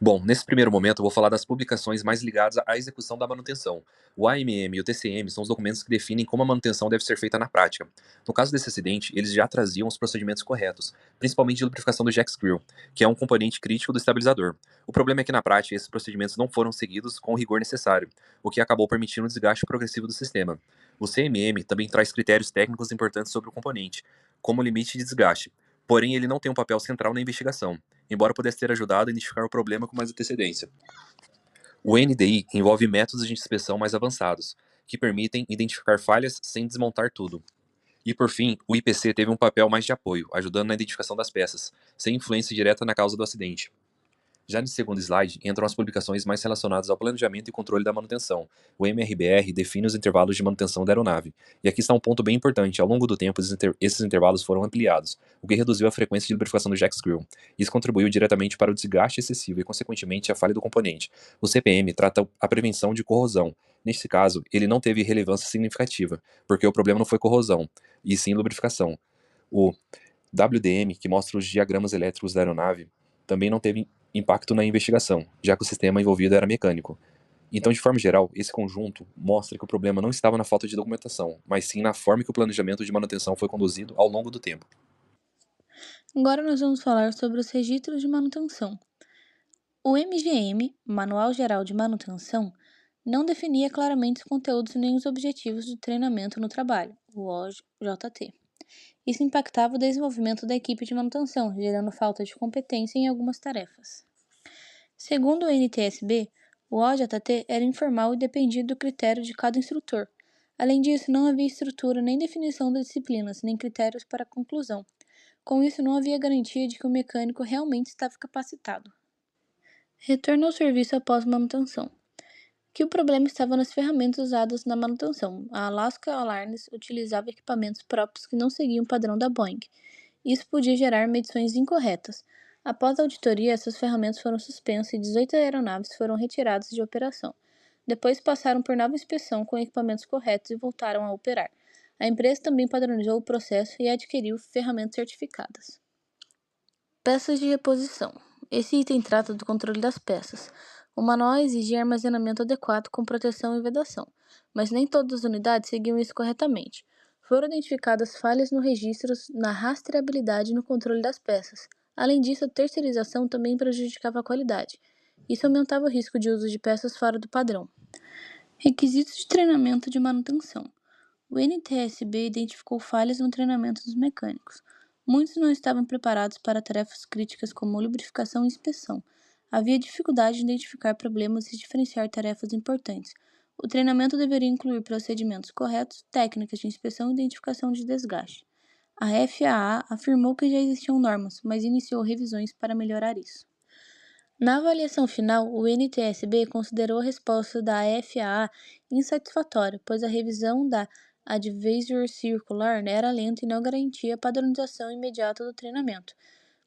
Bom, nesse primeiro momento eu vou falar das publicações mais ligadas à execução da manutenção. O AMM e o TCM são os documentos que definem como a manutenção deve ser feita na prática. No caso desse acidente, eles já traziam os procedimentos corretos, principalmente de lubrificação do jack screw, que é um componente crítico do estabilizador. O problema é que na prática esses procedimentos não foram seguidos com o rigor necessário, o que acabou permitindo um desgaste progressivo do sistema. O CMM também traz critérios técnicos importantes sobre o componente, como o limite de desgaste, porém ele não tem um papel central na investigação, embora pudesse ter ajudado a identificar o problema com mais antecedência. O NDI envolve métodos de inspeção mais avançados, que permitem identificar falhas sem desmontar tudo. E por fim, o IPC teve um papel mais de apoio, ajudando na identificação das peças, sem influência direta na causa do acidente. Já no segundo slide, entram as publicações mais relacionadas ao planejamento e controle da manutenção. O MRBR define os intervalos de manutenção da aeronave. E aqui está um ponto bem importante: ao longo do tempo, esses intervalos foram ampliados, o que reduziu a frequência de lubrificação do jack screw. Isso contribuiu diretamente para o desgaste excessivo e, consequentemente, a falha do componente. O CPM trata a prevenção de corrosão. Nesse caso, ele não teve relevância significativa, porque o problema não foi corrosão, e sim lubrificação. O WDM, que mostra os diagramas elétricos da aeronave, também não teve impacto na investigação, já que o sistema envolvido era mecânico. Então, de forma geral, esse conjunto mostra que o problema não estava na falta de documentação, mas sim na forma que o planejamento de manutenção foi conduzido ao longo do tempo. Agora nós vamos falar sobre os registros de manutenção. O MGM, Manual Geral de Manutenção, não definia claramente os conteúdos nem os objetivos do treinamento no trabalho, o OJT. Isso impactava o desenvolvimento da equipe de manutenção, gerando falta de competência em algumas tarefas. Segundo o NTSB, o OJT era informal e dependia do critério de cada instrutor. Além disso, não havia estrutura nem definição das disciplinas, nem critérios para a conclusão. Com isso, não havia garantia de que o mecânico realmente estava capacitado. Retorno ao serviço após manutenção. Que o problema estava nas ferramentas usadas na manutenção. A Alaska Airlines utilizava equipamentos próprios que não seguiam o padrão da Boeing. Isso podia gerar medições incorretas. Após a auditoria, essas ferramentas foram suspensas e 18 aeronaves foram retiradas de operação. Depois passaram por nova inspeção com equipamentos corretos e voltaram a operar. A empresa também padronizou o processo e adquiriu ferramentas certificadas. Peças de reposição. Esse item trata do controle das peças. O manual exigia armazenamento adequado com proteção e vedação, mas nem todas as unidades seguiam isso corretamente. Foram identificadas falhas no registro, na rastreabilidade e no controle das peças. Além disso, a terceirização também prejudicava a qualidade. Isso aumentava o risco de uso de peças fora do padrão. Requisitos de treinamento de manutenção. O NTSB identificou falhas no treinamento dos mecânicos. Muitos não estavam preparados para tarefas críticas como lubrificação e inspeção. Havia dificuldade em identificar problemas e diferenciar tarefas importantes. O treinamento deveria incluir procedimentos corretos, técnicas de inspeção e identificação de desgaste. A FAA afirmou que já existiam normas, mas iniciou revisões para melhorar isso. Na avaliação final, o NTSB considerou a resposta da FAA insatisfatória, pois a revisão da Advisory Circular era lenta e não garantia a padronização imediata do treinamento.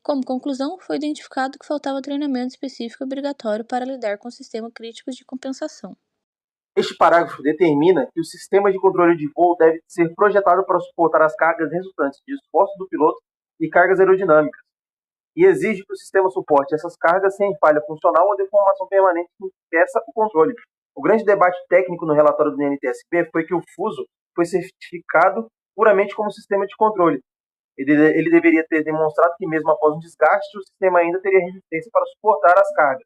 Como conclusão, foi identificado que faltava treinamento específico obrigatório para lidar com sistemas críticos de compensação. Este parágrafo determina que o sistema de controle de voo deve ser projetado para suportar as cargas resultantes de esforço do piloto e cargas aerodinâmicas, e exige que o sistema suporte essas cargas sem falha funcional ou deformação permanente que impeça o controle. O grande debate técnico no relatório do NTSB foi que o fuso foi certificado puramente como sistema de controle. Ele deveria ter demonstrado que, mesmo após um desgaste, o sistema ainda teria resistência para suportar as cargas.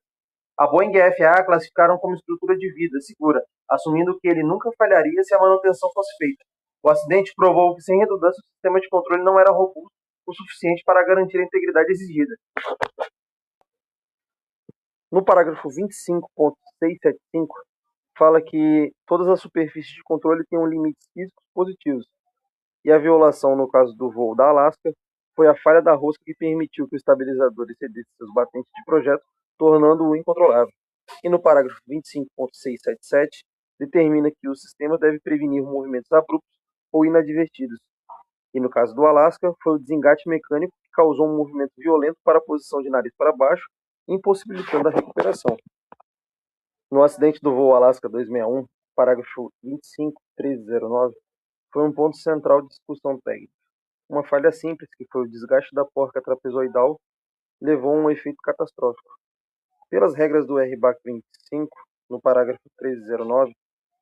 A Boeing e a FAA classificaram como estrutura de vida segura, assumindo que ele nunca falharia se a manutenção fosse feita. O acidente provou que, sem redundância, o sistema de controle não era robusto o suficiente para garantir a integridade exigida. No parágrafo 25.675, fala que todas as superfícies de controle têm limites físicos positivos, e a violação, no caso do voo da Alaska, foi a falha da rosca que permitiu que o estabilizador excedesse seus batentes de projeto, tornando-o incontrolável. E no parágrafo 25.677, determina que o sistema deve prevenir movimentos abruptos ou inadvertidos. E no caso do Alaska, foi o desengate mecânico que causou um movimento violento para a posição de nariz para baixo, impossibilitando a recuperação. No acidente do voo Alaska 261, parágrafo 25.1309, foi um ponto central de discussão técnica. Uma falha simples, que foi o desgaste da porca trapezoidal, levou a um efeito catastrófico. Pelas regras do RBAC 25, no parágrafo 1309,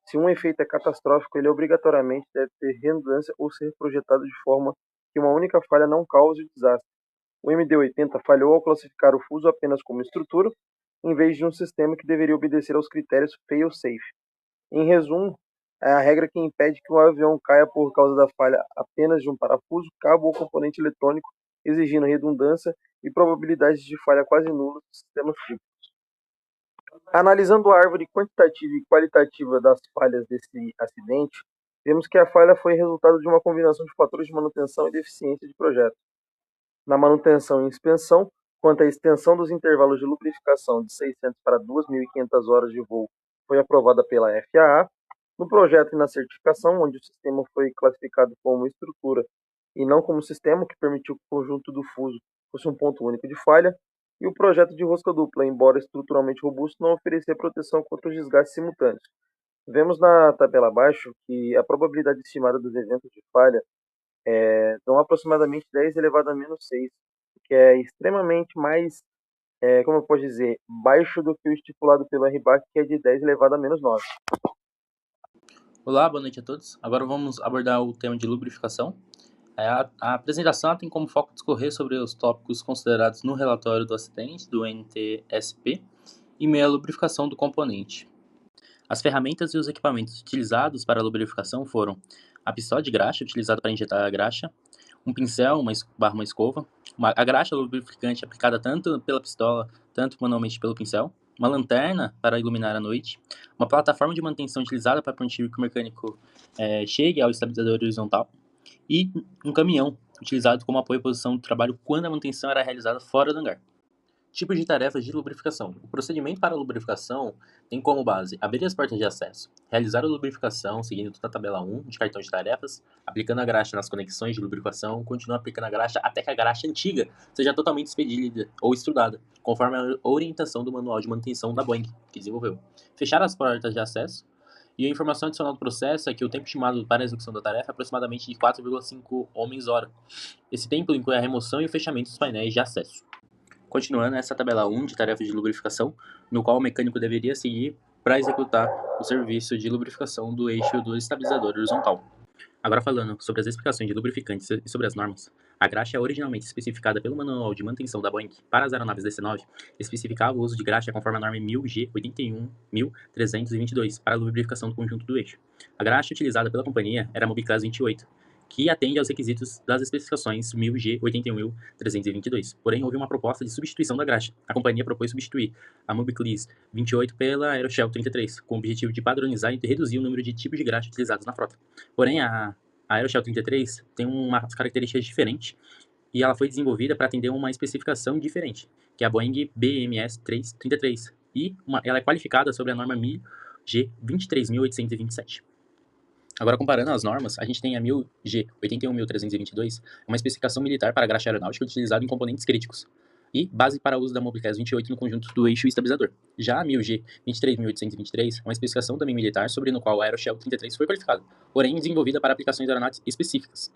se um efeito é catastrófico, ele obrigatoriamente deve ter redundância ou ser projetado de forma que uma única falha não cause o desastre. O MD-80 falhou ao classificar o fuso apenas como estrutura, em vez de um sistema que deveria obedecer aos critérios fail-safe. Em resumo, é a regra que impede que um avião caia por causa da falha apenas de um parafuso, cabo ou componente eletrônico, exigindo redundância e probabilidades de falha quase nulas dos sistemas típicos. Analisando a árvore quantitativa e qualitativa das falhas desse acidente, vemos que a falha foi resultado de uma combinação de fatores de manutenção e deficiência de projeto. Na manutenção e inspeção, quanto à extensão dos intervalos de lubrificação de 600 para 2.500 horas de voo foi aprovada pela FAA. No projeto e na certificação, onde o sistema foi classificado como estrutura e não como sistema, que permitiu que o conjunto do fuso fosse um ponto único de falha, e o projeto de rosca dupla, embora estruturalmente robusto, não oferecia proteção contra os desgastes simultâneos. Vemos na tabela abaixo que a probabilidade estimada dos eventos de falha dão aproximadamente 10 elevado a menos 6, que é extremamente mais, como eu posso dizer, baixo do que o estipulado pelo RBAC, que é de 10 elevado a menos 9. Olá, boa noite a todos. Agora vamos abordar o tema de lubrificação. A apresentação tem como foco discorrer sobre os tópicos considerados no relatório do acidente do NTSP e meio à lubrificação do componente. As ferramentas e os equipamentos utilizados para a lubrificação foram a pistola de graxa, utilizada para injetar a graxa, um pincel, uma escova, a graxa lubrificante aplicada tanto pela pistola, tanto manualmente pelo pincel, uma lanterna para iluminar a noite, uma plataforma de manutenção utilizada para permitir que o mecânico chegue ao estabilizador horizontal e um caminhão utilizado como apoio à posição do trabalho quando a manutenção era realizada fora do hangar. Tipos de tarefas de lubrificação. O procedimento para a lubrificação tem como base abrir as portas de acesso, realizar a lubrificação seguindo toda a tabela 1 de cartão de tarefas, aplicando a graxa nas conexões de lubrificação, continua aplicando a graxa até que a graxa antiga seja totalmente expedida ou estrudada, conforme a orientação do manual de manutenção da Boeing, que desenvolveu. Fechar as portas de acesso. E a informação adicional do processo é que o tempo estimado para a execução da tarefa é aproximadamente de 4,5 homens-hora. Esse tempo inclui a remoção e o fechamento dos painéis de acesso. Continuando, essa tabela 1 de tarefas de lubrificação, no qual o mecânico deveria seguir para executar o serviço de lubrificação do eixo do estabilizador horizontal. Agora falando sobre as explicações de lubrificantes e sobre as normas, a graxa originalmente especificada pelo Manual de Manutenção da Boeing para as aeronaves DC-9 especificava o uso de graxa conforme a norma 1000G 81.322 para a lubrificação do conjunto do eixo. A graxa utilizada pela companhia era a Mobiclass 28, que atende aos requisitos das especificações 1000G 81.322. Porém, houve uma proposta de substituição da graxa. A companhia propôs substituir a Mobiclass 28 pela Aeroshell 33, com o objetivo de padronizar e reduzir o número de tipos de graxa utilizados na frota. Porém, a Aeroshell 33 tem umas características diferentes e ela foi desenvolvida para atender uma especificação diferente, que é a Boeing BMS 333, e ela é qualificada sobre a norma 1000G 23.827. Agora, comparando as normas, a gente tem a 1000G 81.322, uma especificação militar para graxa aeronáutica utilizada em componentes críticos, e base para o uso da Mobiclass 28 no conjunto do eixo e estabilizador. Já a 1000G 23.823 é uma especificação também militar sobre no qual a Aeroshell 33 foi qualificada, porém desenvolvida para aplicações aeronáuticas específicas.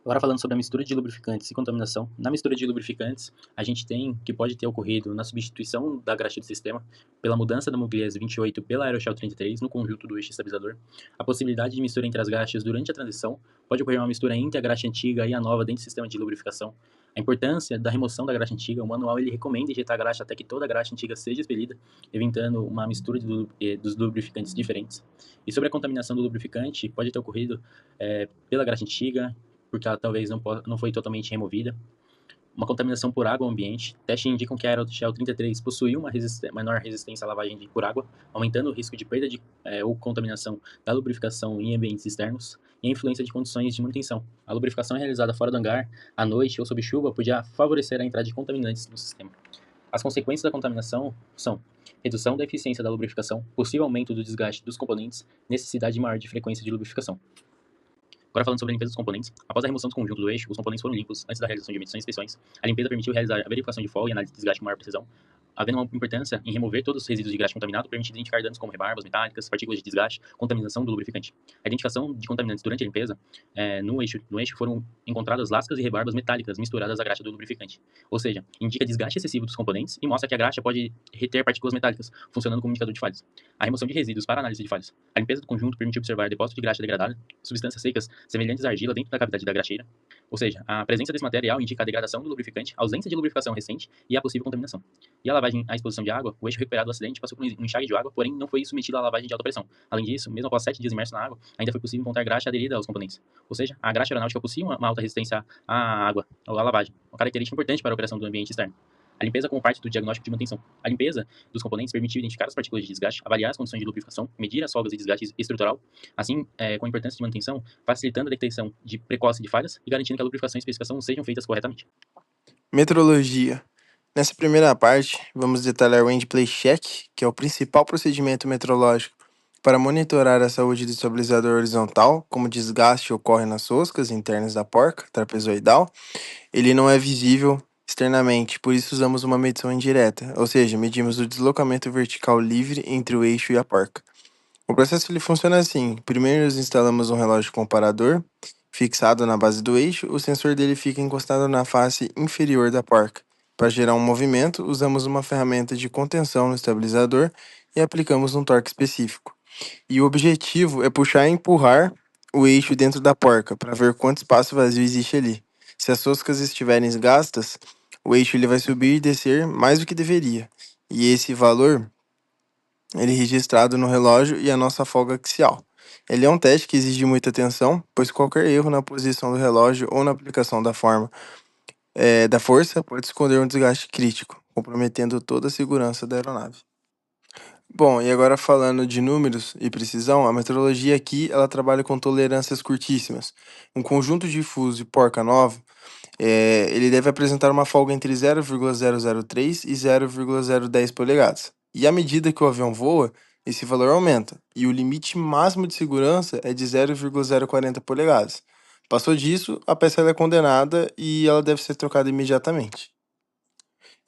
Agora falando sobre a mistura de lubrificantes e contaminação. Na mistura de lubrificantes, a gente tem que pode ter ocorrido na substituição da graxa do sistema pela mudança da Mobiclass 28 pela Aeroshell 33 no conjunto do eixo estabilizador. A possibilidade de mistura entre as graxas durante a transição. Pode ocorrer uma mistura entre a graxa antiga e a nova dentro do sistema de lubrificação. A importância da remoção da graxa antiga. O manual ele recomenda injetar a graxa até que toda a graxa antiga seja expelida, evitando uma mistura dos lubrificantes diferentes. E sobre a contaminação do lubrificante, pode ter ocorrido pela graxa antiga, porque ela talvez não foi totalmente removida. Uma contaminação por água ao ambiente. Testes indicam que a Aeroshell 33 possui uma menor resistência à lavagem por água, aumentando o risco de perda ou contaminação da lubrificação em ambientes externos e a influência de condições de manutenção. A lubrificação realizada fora do hangar, à noite ou sob chuva, podia favorecer a entrada de contaminantes no sistema. As consequências da contaminação são redução da eficiência da lubrificação, possível aumento do desgaste dos componentes, necessidade maior de frequência de lubrificação. Agora falando sobre a limpeza dos componentes. Após a remoção do conjunto do eixo, os componentes foram limpos antes da realização de medições e inspeções. A limpeza permitiu realizar a verificação de folga e análise de desgaste com maior precisão. havendo uma importância em remover todos os resíduos de graxa contaminado, permitindo identificar danos como rebarbas metálicas, partículas de desgaste, contaminação do lubrificante. A identificação de contaminantes durante a limpeza, no eixo foram encontradas lascas e rebarbas metálicas misturadas à graxa do lubrificante. Ou seja, indica desgaste excessivo dos componentes e mostra que a graxa pode reter partículas metálicas, funcionando como indicador de falhas. A remoção de resíduos para análise de falhas. A limpeza do conjunto permite observar depósito de graxa degradada, substâncias secas semelhantes à argila dentro da cavidade da graxeira. Ou seja, a presença desse material indica a degradação do lubrificante, a ausência de lubrificação recente e a possível contaminação. E a lavagem à exposição de água, o eixo recuperado do acidente passou por um enxágue de água, porém não foi submetido à lavagem de alta pressão. Além disso, mesmo após 7 dias imerso na água, ainda foi possível encontrar graxa aderida aos componentes. Ou seja, a graxa aeronáutica possui uma alta resistência à água, ou à lavagem, uma característica importante para a operação do ambiente externo. A limpeza como parte do diagnóstico de manutenção. A limpeza dos componentes permitiu identificar as partículas de desgaste, avaliar as condições de lubrificação, medir as folgas e desgaste estrutural, assim, com a importância de manutenção, facilitando a detecção de precoce de falhas e garantindo que a lubrificação e especificação sejam feitas corretamente. Metrologia. Nessa primeira parte, vamos detalhar o End-Play Check, que é o principal procedimento metrológico para monitorar a saúde do estabilizador horizontal, como desgaste ocorre nas roscas internas da porca trapezoidal. Ele não é visível externamente, por isso usamos uma medição indireta, ou seja, medimos o deslocamento vertical livre entre o eixo e a porca. O processo ele funciona assim: primeiro nós instalamos um relógio comparador fixado na base do eixo, o sensor dele fica encostado na face inferior da porca. Para gerar um movimento, usamos uma ferramenta de contenção no estabilizador e aplicamos um torque específico. E o objetivo é puxar e empurrar o eixo dentro da porca para ver quanto espaço vazio existe ali. Se as roscas estiverem gastas, o eixo ele vai subir e descer mais do que deveria. E esse valor ele é registrado no relógio e a nossa folga axial. Ele é um teste que exige muita atenção, pois qualquer erro na posição do relógio ou na aplicação da força pode esconder um desgaste crítico, comprometendo toda a segurança da aeronave. Bom, e agora falando de números e precisão, a metrologia aqui ela trabalha com tolerâncias curtíssimas. Um conjunto difuso de porca nova, ele deve apresentar uma folga entre 0,003 e 0,010 polegadas. E à medida que o avião voa, esse valor aumenta, e o limite máximo de segurança é de 0,040 polegadas. Passou disso, a peça ela é condenada e ela deve ser trocada imediatamente.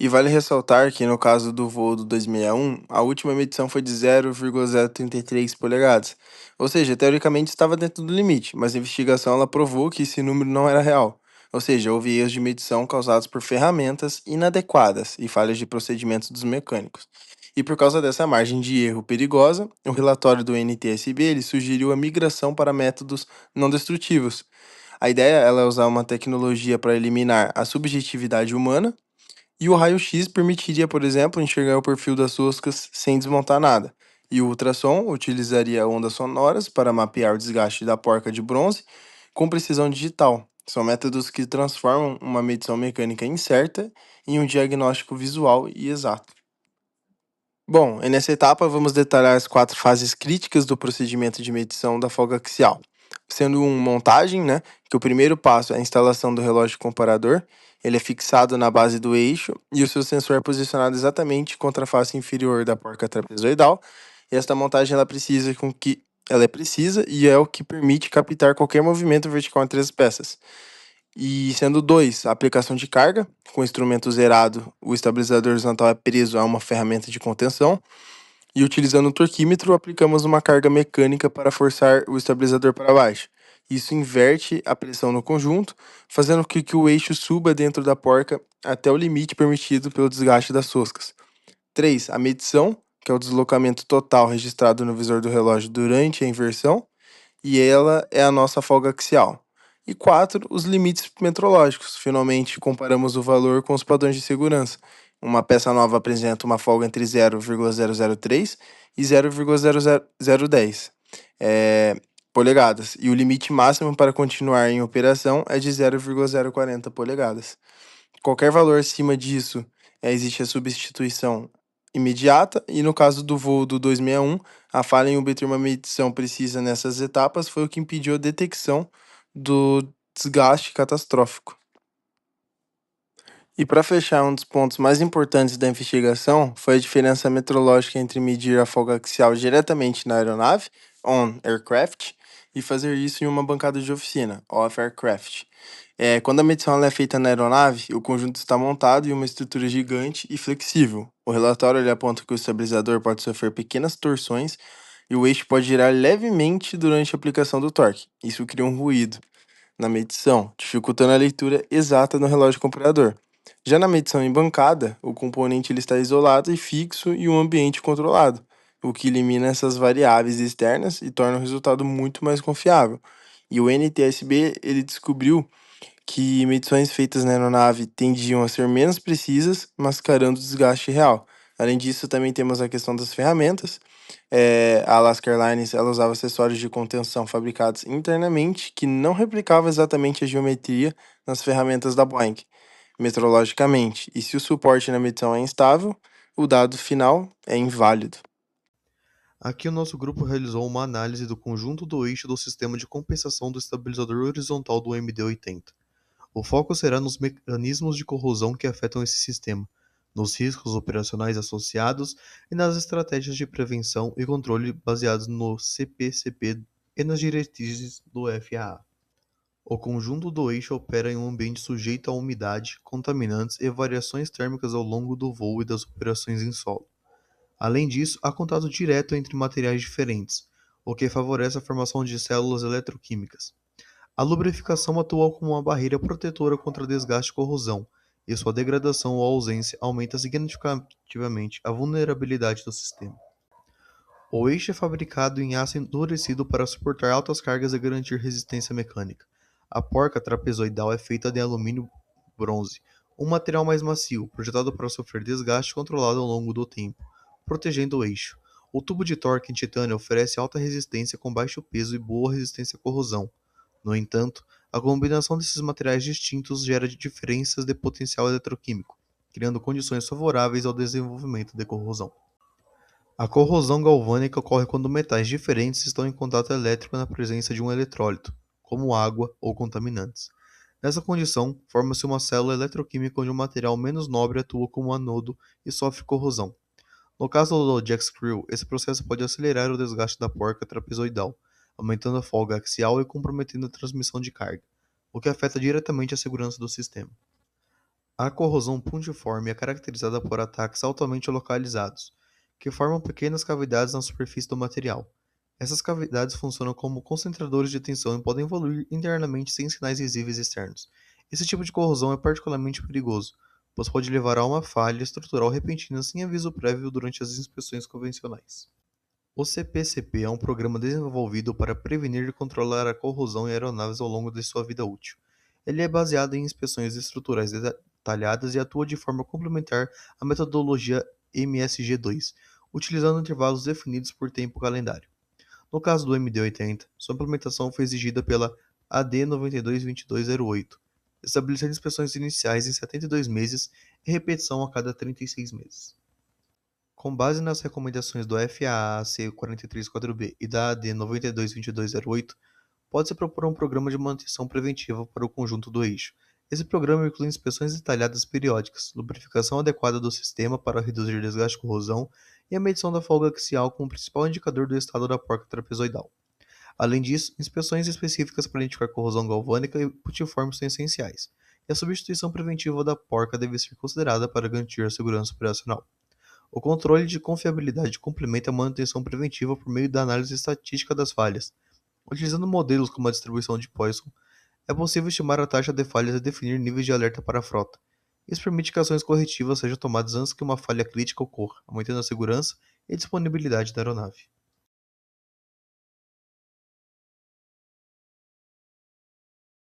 E vale ressaltar que no caso do voo do 261, a última medição foi de 0,033 polegadas. Ou seja, teoricamente estava dentro do limite, mas a investigação ela provou que esse número não era real. Ou seja, houve erros de medição causados por ferramentas inadequadas e falhas de procedimentos dos mecânicos. E por causa dessa margem de erro perigosa, o relatório do NTSB ele sugeriu a migração para métodos não destrutivos. A ideia ela é usar uma tecnologia para eliminar a subjetividade humana, e o raio-x permitiria, por exemplo, enxergar o perfil das roscas sem desmontar nada. E o ultrassom utilizaria ondas sonoras para mapear o desgaste da porca de bronze com precisão digital. São métodos que transformam uma medição mecânica incerta em um diagnóstico visual e exato. Bom, e nessa etapa vamos detalhar as 4 fases críticas do procedimento de medição da folga axial. Sendo montagem, né, que o primeiro passo é a instalação do relógio comparador. Ele é fixado na base do eixo e o seu sensor é posicionado exatamente contra a face inferior da porca trapezoidal. E esta montagem ela é precisa e é o que permite captar qualquer movimento vertical entre as peças. E sendo 2, a aplicação de carga. Com o instrumento zerado, o estabilizador horizontal é preso a uma ferramenta de contenção. E utilizando o torquímetro, aplicamos uma carga mecânica para forçar o estabilizador para baixo. Isso inverte a pressão no conjunto, fazendo com que o eixo suba dentro da porca até o limite permitido pelo desgaste das roscas. 3, a medição, que é o deslocamento total registrado no visor do relógio durante a inversão, e ela é a nossa folga axial. E 4, os limites metrológicos. Finalmente, comparamos o valor com os padrões de segurança. Uma peça nova apresenta uma folga entre 0,003 e 0,0010 polegadas, e o limite máximo para continuar em operação é de 0,040 polegadas. Qualquer valor acima disso, existe a substituição imediata, e no caso do voo do 261, a falha em obter uma medição precisa nessas etapas foi o que impediu a detecção do desgaste catastrófico. E para fechar, um dos pontos mais importantes da investigação foi a diferença metrológica entre medir a folga axial diretamente na aeronave, on aircraft, e fazer isso em uma bancada de oficina, off aircraft. Quando a medição ela é feita na aeronave, o conjunto está montado em uma estrutura gigante e flexível. O relatório ele aponta que o estabilizador pode sofrer pequenas torções e o eixo pode girar levemente durante a aplicação do torque. Isso cria um ruído na medição, dificultando a leitura exata no relógio computador. Já na medição em bancada, o componente ele está isolado e fixo em um ambiente controlado, o que elimina essas variáveis externas e torna o resultado muito mais confiável. E o NTSB ele descobriu que medições feitas na aeronave tendiam a ser menos precisas, mascarando o desgaste real. Além disso, também temos a questão das ferramentas. A Alaska Airlines ela usava acessórios de contenção fabricados internamente que não replicavam exatamente a geometria nas ferramentas da Boeing, metrologicamente. E se o suporte na medição é instável, o dado final é inválido. Aqui o nosso grupo realizou uma análise do conjunto do eixo do sistema de compensação do estabilizador horizontal do MD-80. O foco será nos mecanismos de corrosão que afetam esse sistema, nos riscos operacionais associados e nas estratégias de prevenção e controle baseados no CPCP e nas diretrizes do FAA. O conjunto do eixo opera em um ambiente sujeito à umidade, contaminantes e variações térmicas ao longo do voo e das operações em solo. Além disso, há contato direto entre materiais diferentes, o que favorece a formação de células eletroquímicas. A lubrificação atua como uma barreira protetora contra desgaste e corrosão, e sua degradação ou ausência aumenta significativamente a vulnerabilidade do sistema. O eixo é fabricado em aço endurecido para suportar altas cargas e garantir resistência mecânica. A porca trapezoidal é feita de alumínio bronze, um material mais macio, projetado para sofrer desgaste controlado ao longo do tempo, protegendo o eixo. O tubo de torque em titânio oferece alta resistência com baixo peso e boa resistência à corrosão. No entanto, a combinação desses materiais distintos gera diferenças de potencial eletroquímico, criando condições favoráveis ao desenvolvimento de corrosão. A corrosão galvânica ocorre quando metais diferentes estão em contato elétrico na presença de um eletrólito, como água ou contaminantes. Nessa condição, forma-se uma célula eletroquímica onde um material menos nobre atua como anodo e sofre corrosão. No caso do jack screw, esse processo pode acelerar o desgaste da porca trapezoidal, aumentando a folga axial e comprometendo a transmissão de carga, o que afeta diretamente a segurança do sistema. A corrosão puntiforme é caracterizada por ataques altamente localizados, que formam pequenas cavidades na superfície do material. Essas cavidades funcionam como concentradores de tensão e podem evoluir internamente sem sinais visíveis externos. Esse tipo de corrosão é particularmente perigoso, pois pode levar a uma falha estrutural repentina sem aviso prévio durante as inspeções convencionais. O CPCP é um programa desenvolvido para prevenir e controlar a corrosão em aeronaves ao longo de sua vida útil. Ele é baseado em inspeções estruturais detalhadas e atua de forma complementar à metodologia MSG2, utilizando intervalos definidos por tempo calendário. No caso do MD-80, sua implementação foi exigida pela AD 922208, estabelecendo inspeções iniciais em 72 meses e repetição a cada 36 meses. Com base nas recomendações do FAA C434B e da AD 922208, pode-se propor um programa de manutenção preventiva para o conjunto do eixo. Esse programa inclui inspeções detalhadas periódicas, lubrificação adequada do sistema para reduzir desgaste e corrosão e a medição da folga axial como principal indicador do estado da porca trapezoidal. Além disso, inspeções específicas para identificar corrosão galvânica e putiforme são essenciais, e a substituição preventiva da porca deve ser considerada para garantir a segurança operacional. O controle de confiabilidade complementa a manutenção preventiva por meio da análise estatística das falhas. Utilizando modelos como a distribuição de Poisson, é possível estimar a taxa de falhas e definir níveis de alerta para a frota. Isso permite que ações corretivas sejam tomadas antes que uma falha crítica ocorra, aumentando a segurança e disponibilidade da aeronave.